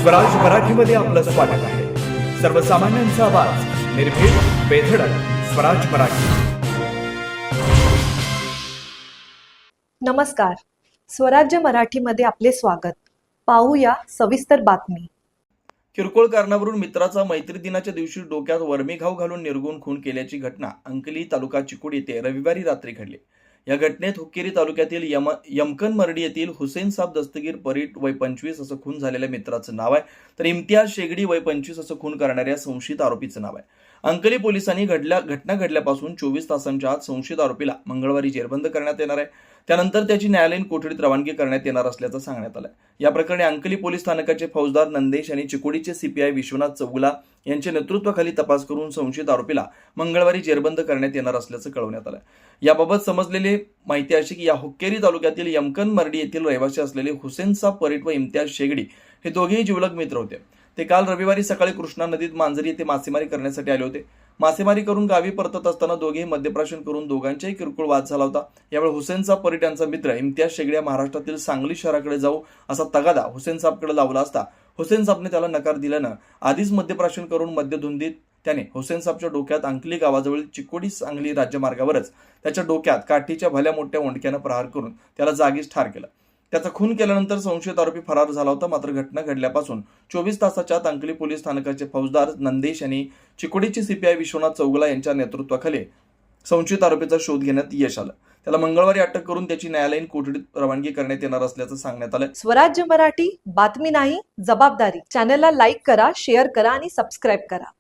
स्वराज मराठीमध्ये आपलं स्वागत आहे. सर्वसामान्यांचा आवाज, निर्भीड, बेधडक. स्वराज मराठी. नमस्कार. स्वराज्य मराठीमध्ये आपले स्वागत. पाहूया सविस्तर बातमी. किरकोळ कारणावरून मित्राचा मैत्री दिनाच्या दिवशी डोक्यात वर्मी घाव घालून निर्घुण खून केल्याची घटना अंकली तालुका चिकोडी येथे रविवारी रात्री घडली. या घटनेत हुक्केरी तालुक्यातील यमकनमर्डी येथील हुसेन साब दस्तगीर परीट वय 25 असं खून झालेल्या मित्राचं नाव आहे, तर इम्तियाज शेगडी वय 25 असं खून करणाऱ्या संशयित आरोपीचं नाव आहे. अंकली पोलिसांनी घटना घडल्यापासून 24 तासांच्या आत संशयित आरोपीला मंगळवारी जेरबंद करण्यात येणार आहे. त्यानंतर त्याची न्यायालयीन कोठडीत रवानगी करण्यात येणार असल्याचं सांगण्यात आलं. या प्रकरणी अंकली पोलीस स्थानकाचे फौजदार नंदेश आणि चिकोडीचे सीपीआय विश्वनाथ चौगुला यांच्या नेतृत्वाखाली तपास करून संशयित आरोपीला मंगळवारी जेरबंद करण्यात येणार असल्याचं कळवण्यात आलं. याबाबत समजलेली माहिती अशी की या हुक्केरी तालुक्यातील यमकनमर्डी येथील रहिवासी असलेले हुसेन साब परीट व इम्तियाज शेगडी हे दोघेही जिवलग मित्र होते. ते काल रविवारी सकाळी कृष्णा नदीत मांजरी येथे मासेमारी करण्यासाठी आले होते. मासेमारी करून गावी परतत असताना दोघेही मद्यप्राशन करून दोघांचाही किरकोळ वाद झाला होता. यावेळी हुसेन साब परीट यांचा मित्र इम्तियाज शेगडी महाराष्ट्रातील सांगली शहराकडे जाऊ असा तगादा हुसेन साबकडे लावला असता हुसेन साबने त्याला नकार दिल्यानं आधीच मद्यप्राशन करून मद्यधुंदीत त्याने हुसेन साबच्या डोक्यात अंकली गावाजवळील चिकोडी सांगली राज्यमार्गावरच त्याच्या डोक्यात काठीच्या भल्या मोठ्या ओंडक्यानं प्रहार करून त्याला जागीच ठार केलं. त्याचा खून केल्यानंतर संशयित आरोपी फरार झाला होता. मात्र घटना घडल्यापासून 24 तासाच्या आत अंकली पोलीस स्थानकाचे फौजदार नंदेश आणि चिकोडीचे सीपीआय विश्वनाथ चौगुला यांच्या नेतृत्वाखाली संशयित आरोपीचा शोध घेण्यात यश आलं. त्याला मंगळवारी अटक करून त्याची न्यायालयीन कोठडीत रवानगी करण्यात येणार असल्याचं सांगण्यात आलं. स्वराज्य मराठी, बातमी नाही जबाबदारी. चॅनलला लाईक करा, शेअर करा आणि सबस्क्राईब करा.